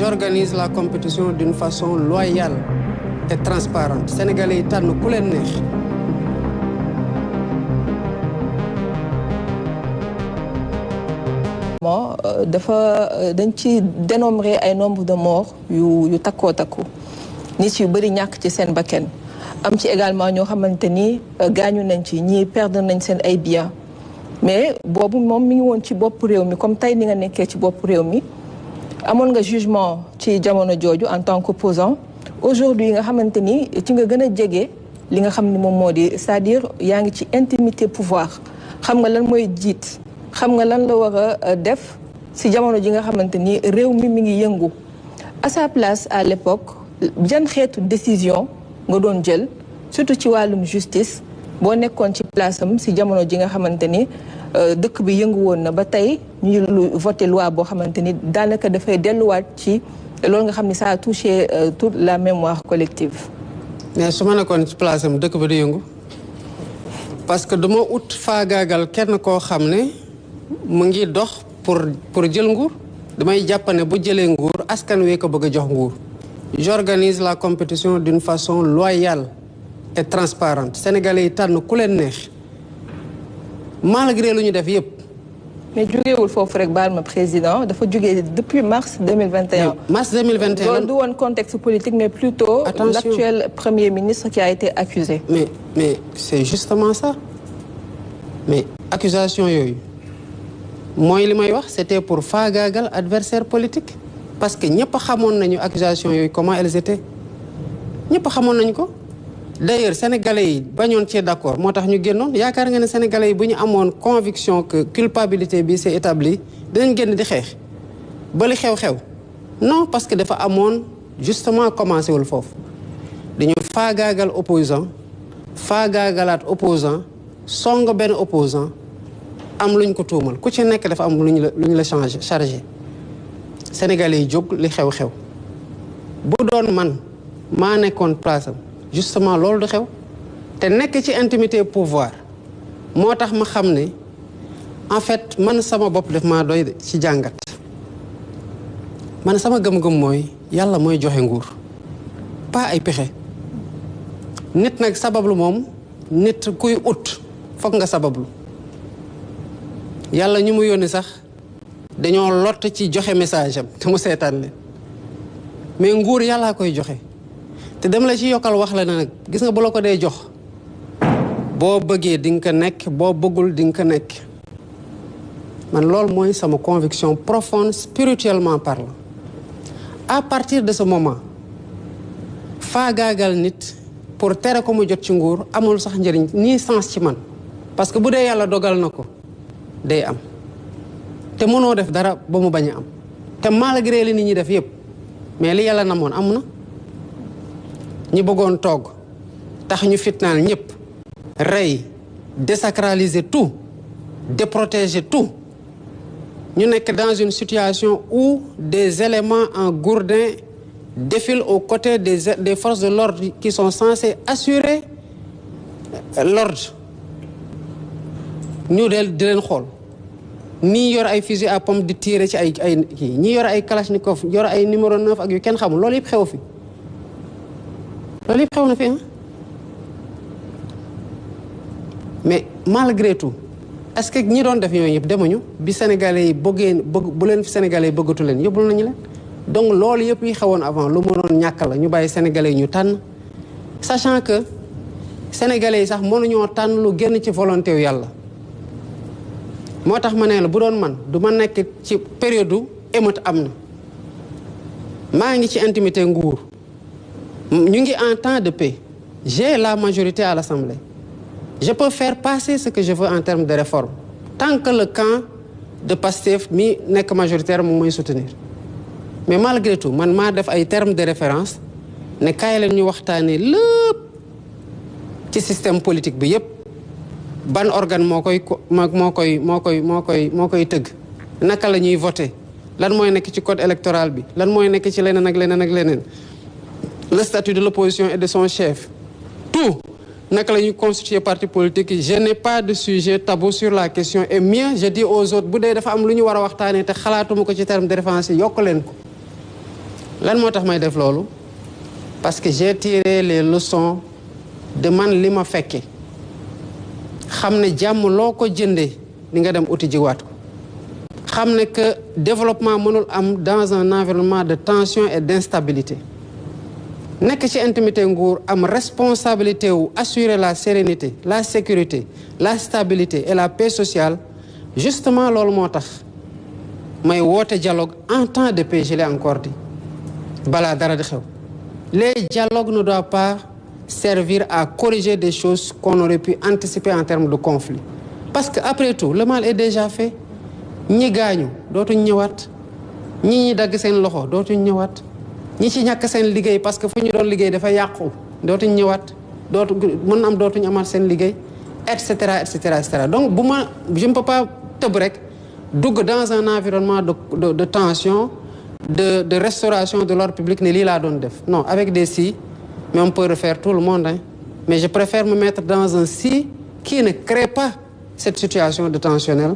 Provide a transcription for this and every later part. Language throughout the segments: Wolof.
J'organise la compétition d'une façon loyale et transparente. Sénégalais yi tànn ku leen neex. dañ ci dénombré ay nombre de morts yu takkoo takku nit yu bëri ñàkk ci seen bakkan am ci également ñoo xamante ni gaañu nañ ci ñii perdre nañ seen ay biens mais boobu moom mi ngi woon ci bopp réew mi comme tey ni nga nekkee ci bopp réew mi amoon nga jugement ci jamono jooju en tant qu'opposant aujourd'hui nga xamante ni ci nga gën a jege li nga xam ni moom moo di c'est-à-dire yaa ngi ci intimité pouvoir xam nga lan mooy jiit xam nga lan la war a def si jamono ji nga xamante ni réew mi ngi yëngu à sa place à l'époque jan xeetu décision nga doon jël surtout ci wàllum justice boo nekkoon ci place am si jamono ji nga xamante ni dëkk bi yëngu woon na ba tey ñu voté loi boo xamante ni daanaka dafay delluwaat ci loolu nga xam ni ça a touché toute la mémoire collective. mais su ma nekkoon ci place am dëkk bi di yëngu parce que dama ut faagaagal kenn koo xam ne mu ngi dox pour jël nguur damay jàpp ne bu jëlee nguur askan wi ko bëgg a jox nguur. J'organise la compétition d'une façon loyale et transparente. Sénégalais yi tànn ku leen neex malgré lu ñu def yëpp. mais jógeewul foofu rek baal ma président dafa jógee depuis mars 2021. mars 2021 loolu du woon contexte politique mais plutôt. attention l'actuel premier ministre qui a été accusé. mais c'est justement ça mais accusation yooyu mooy li may wax c'était pour faagaagal adversaire politique. parce que ñëpp xamoon nañu accusation yooyu comment elles étaient ñëpp xamoon nañu ko d'ailleurs sénégalais yi bañoon cee d'accord moo tax ñu génnoon yaakaar nga ne sénégalais yi bu ñu amoon conviction que culpabilité bi c'est établi dinañ génn di xeex ba li xew-xew non parce que dafa amoon justement commencé wul foofu dañu faagaagal opposant faagaagalaat opposant song benn opposant am luñ ko tuumal ku ci nekk dafa am lu ñu la chargé Sénégalais yi jóg li xew-xew bu doon man maa nekkoon place am justement loolu du xew te nekk ci intimité pouvoir moo tax ma xam ne en fait man sama bopp def maa doy ci jàngat man sama gëm-gëm mooy yàlla mooy joxe nguur pas ay pexe nit nag sabablu moom nit kuy ut foog nga sabablu yàlla ñu mu yónni sax dañoo lott ci joxe message am te mu seetaan leen mais nguur yàllaa koy joxe te dem la ci yokkal wax la ne nag gis nga bu la ko dee jox boo bëggee di nga ko nekk boo bëggul di nga ko nekk man loolu mooy sama conviction profonde spirituellement parlant à partir de ce moment faagaagal nit pour tere ko mu jot ci nguur amul sax njëriñ nii sens ci man parce que bu dee yàlla dogal na ko day am te mënoo def dara ba mu bañ a am te malgré li nit ñi def yëpp mais li yàlla namoon am na ñi bëggoon togg tax ñu fitnaal ñëpp rey désacraliser tout déprotéger tout ñu nekk dans une situation où des éléments en gourdin défilent aux côtés des forces de l'ordre qui sont censées assurer l'ordre ñu di leen xool nii yor ay fusil à pompe di tirer ci ay kii ñii yor ay kalachnikov yor ay numéro 9 ak yu kenn xamul loolu yëpp xew fi loolu yëpp xew na fi mais malgré tout est-ce que ñi doon def yooyu yëpp demuñu bi sénégalais yi bu leen fi sénégalais yi bëggatu leen yóbbul nañu leen donc loolu yëpp yi xewoon avant lu mu doon ñàkk la ñu bàyyi sénégalais yi ñu tànn sachant que sénégalais yi sax mënuñoo tànn lu génn ci volonté wu yàlla moo tax ma ne la bu doon man du ma nekk ci période émeute am na maa ngi ci intimité nguur ñu ngi en temps de paix j'ai la majorité à l'Assemblée je peux faire passer ce que je veux en termes de réforme tant que le camp de Pastef mi nekk majoritaire moom mooy soutenir mais malgré tout man maa def ay termes de référence ne kaay leen ñu waxtaanee lépp ci système politique bi yépp ban organe moo koy tëgg naka la ñuy voter lan mooy nekk ci code électoral bi lan mooy nekk ci leneen ak leneen ak leneen le statut de l'opposition et de son chef tout naka la ñuy constituer parti politique je n'ai pas de sujet tabou sur la question et mieux je dis aux autres bu dee dafa am lu ñu war a waxtaanee te xalaatuma ko ci terme de référence yi yokk leen ko lan moo tax may def loolu parce que j'ai tiré les leçons de man li ma fekke xam ne jàmm loo ko jëndee di nga dem uti jiwaat ko xam ne que développement mënul am dans un environnement de tension et d'instabilité nekk ci intimité nguur am responsabilité wu assurer la sérénité la sécurité la stabilité et la paix sociale justement loolu moo tax may woote dialogue en temps de paix je l'ai encore dit balaa dara di xew les dialogues ne doivent pas servir à corriger des choses qu'on aurait pu anticiper en termes de conflit parce que après tout le mal est déjà fait ñi gaañu dootuñ ñëwaat ñi dagg seen loxo dootuñ ñëwaat ñi ci ñàkk seen liggéey parce que fu ñu doon liggéey dafa yàqu dootuñ ñëwaat mën am dootuñ amaat seen liggéey et cetera et cetera et cetera donc je ne peux pas tëb rek dugg dans un environnement de tension de restauration de l'ordre public ne lii laa doon def non avec des si mais on peut refaire tout le monde hein. Mais je préfère me mettre dans un si qui ne crée pas cette situation de tensionnelle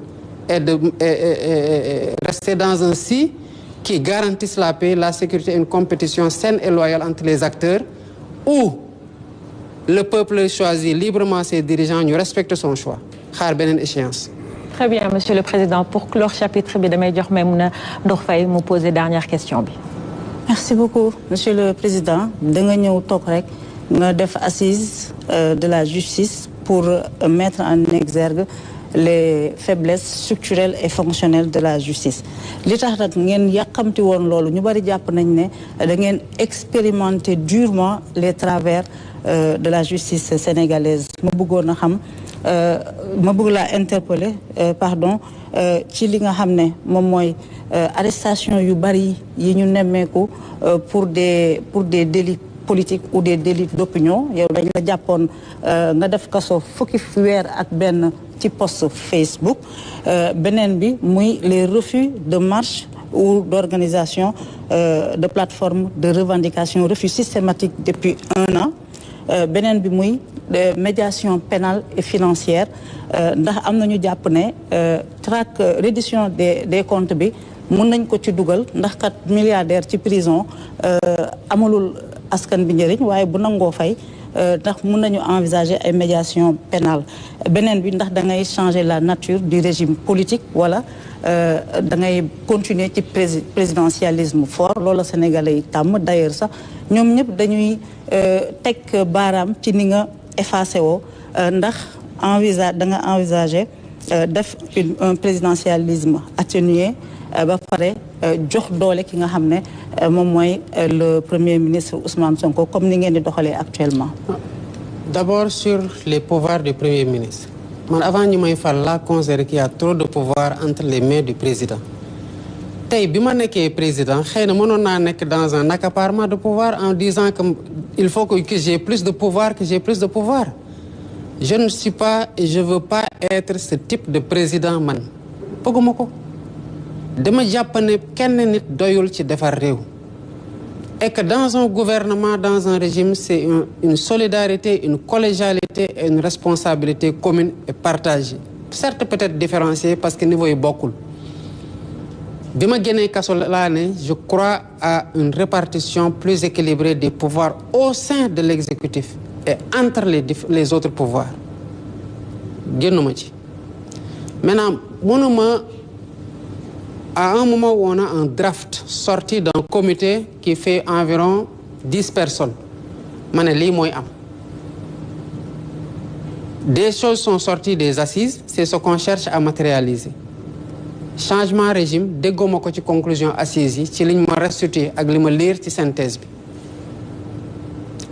et rester dans un si qui garantisse la paix, la sécurité et une compétition saine et loyale entre les acteurs où le peuple choisit librement ses dirigeants, ñu respecte son choix xaar beneen échéance. Très bien, Monsieur le Président. Pour clore chapitre bi damay jox Maïmouna Ndour Faye mu poser dernière question bi. Merci beaucoup, Monsieur le Président. Da nga ñëw toog rek nga def assise de la justice pour mettre en exergue les faiblesses structurelles et fonctionnelles de la justice. Li tax nag ngeen yàqamti woon loolu ñu bari jàpp nañ ne da ngeen expérimenter durement les travers de la justice sénégalaise. Ma bëggoon a xam ma bëgg laa interpeller ci li nga xam ne moom mooy arrestation yu bari yi ñu nemmeeku pour des délits politiques ou des délits d'opinion yow dañ la jàppoon nga def kaso fukki weer ak benn ci post Facebook beneen bi muy les refus de marche ou d'organisation de plateforme de revendication refus systématique depuis 1 an beneen bi muy de médiation pénale et financière ndax am nañu jàpp ne reddition des comptes bi mën nañ ko ci dugal ndax kat milliardaire ci prison amalul askan bi njëriñ waaye bu nangoo fay ndax mën nañu envisager ay médiation pénale beneen bi ndax da ngay changer la nature du régime politique wala da ngay continuer ci présidentialisme fort loolu Sénégalais yi tàmm d'ailleurs sax ñoom ñëpp dañuy teg baaraam ci ni nga effacé woo ndax da nga envisager def un présidentialisme atténué ba pare jox doole ki nga xam ne moom mooy le premier ministre Ousmane Sonko comme ni ngeen di doxalee actuellement. D'abord sur les pouvoirs du premier ministre man avant ñu may fal la considère qu'il y a trop de pouvoir entre les mains du président tey bi ma nekkee président xëy na mënoon naa nekk dans un accaparement de pouvoir en disant que il faut que j'ai plus de pouvoir que j'ai plus de pouvoir je ne suis pas et je veux pas être ce type de président man bëgguma ko dama jàpp ne kenn nit doyul ci defar réew et que dans un gouvernement dans un régime c'est une solidarité une collégialité et une responsabilité commune et partagée certes peut-être différenciée parce que niveau yi bokkul bi ma génnee kaso laa ne je crois à une répartition plus équilibrée des pouvoirs au sein de l'exécutif et entre les autres pouvoirs génnuma ci maintenant mënuma à un moment où on a un draft sorti d'un comité qui fait environ 10 personnes ma ne lii mooy am des choses sont sorties des assises c'est ce qu'on cherche à matérialiser changement régime dégguma ko ci conclusion assises yi ci liñ ma restituer ak li ma lire ci synthèse bi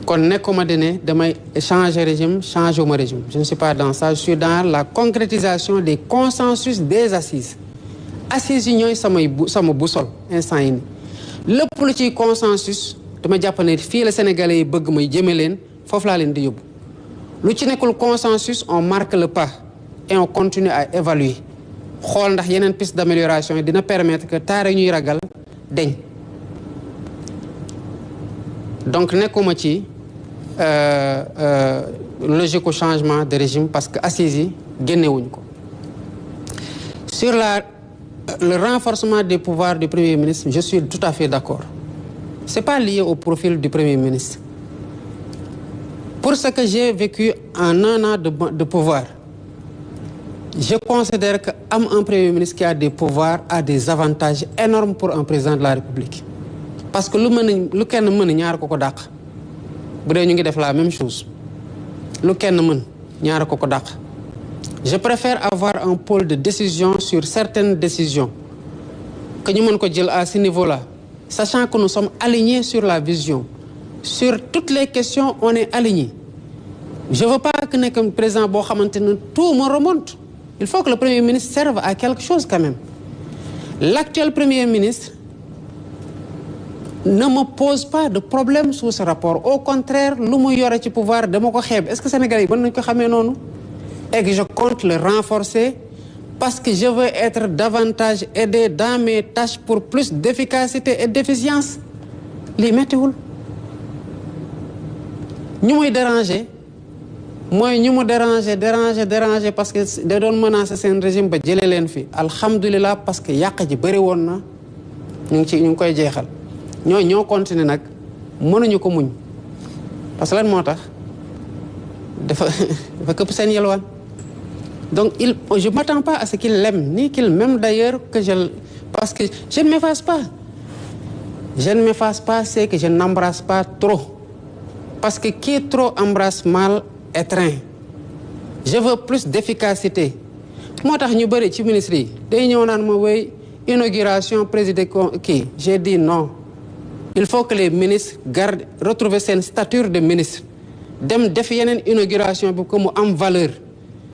kon nekkuma dine damay changer régime changer ma régime je ne suis pas dans ça je suis dans la concrétisation des consensus des assises assises yi ñooy sama boussole instant yi ni lépp lu ciy consensus dama jàpp ne fii la Sénégalais yi bëgg may jëme leen foofu laa leen di yóbbu lu ci nekkul consensus on marque le pas et on continue à évaluer xool ndax yeneen piste d'amélioration yi dina permettre que taare ñuy ragal deñ donc nekkuma ci logique au changement de régime parce que assises yi génnewuñ ko sur le renforcement des pouvoirs du Premier ministre je suis tout à fait d'accord c'est pas lié au profil du Premier ministre. Pour ce que j'ai vécu en 1 an de pouvoir, je considère qu'un Premier ministre qui a des pouvoirs a des avantages énormes pour un président de la République. Parce que lu kenn mën ñaar ko ko dàq bu dee ñu ngi def la même chose lu kenn mën ñaar ko ko dàq. Je préfère avoir un pôle de décision sur certaines décisions que ñu mën ko jël à ce niveau-là, sachant que nous sommes alignés sur la vision. Sur toutes les questions, on est alignés. Je ne veux pas que nekk un président boo xamante ne tout me remonte. Il faut que le Premier ministre serve à quelque chose quand même. L'actuel Premier ministre ne me pose pas de problème sous ce rapport. Au contraire, lu mu yore ci pouvoir dama ko xeeb. Est-ce que Sénégalais yi mën nañu ko xamee noonu? Et que je compte le renforcer parce que je veux être davantage aidé dans mes tâches pour plus d'efficacité et d'efficience. Lii méttiwul. ñu muy déranger mooy ñu mu déranger parce que da doon menacer seen régime ba jëlee leen fi alhamdulilah parce que yàq ji bëri woon na ñu ngi koy jeexal ñoo continuer nag mënuñu ko muñ parce que lan moo tax dafa këpp seen yelwaan. Donc je ne m'attends pas à ce qu'il l'aime ni qu'il m'aime d'ailleurs parce que je ne m'efface pas. Je ne m'efface pas, c'est que je n'embrasse pas trop. Parce que qui trop embrasse mal étreint. Je veux plus d'efficacité. Moo tax ñu bëri ci ministre yi day ñëw naan ma wéy inauguration président kii j'ai dit non. Il faut que les ministres retrouver seen stature de ministre dem def yeneen inauguration bi ko mu am valeur.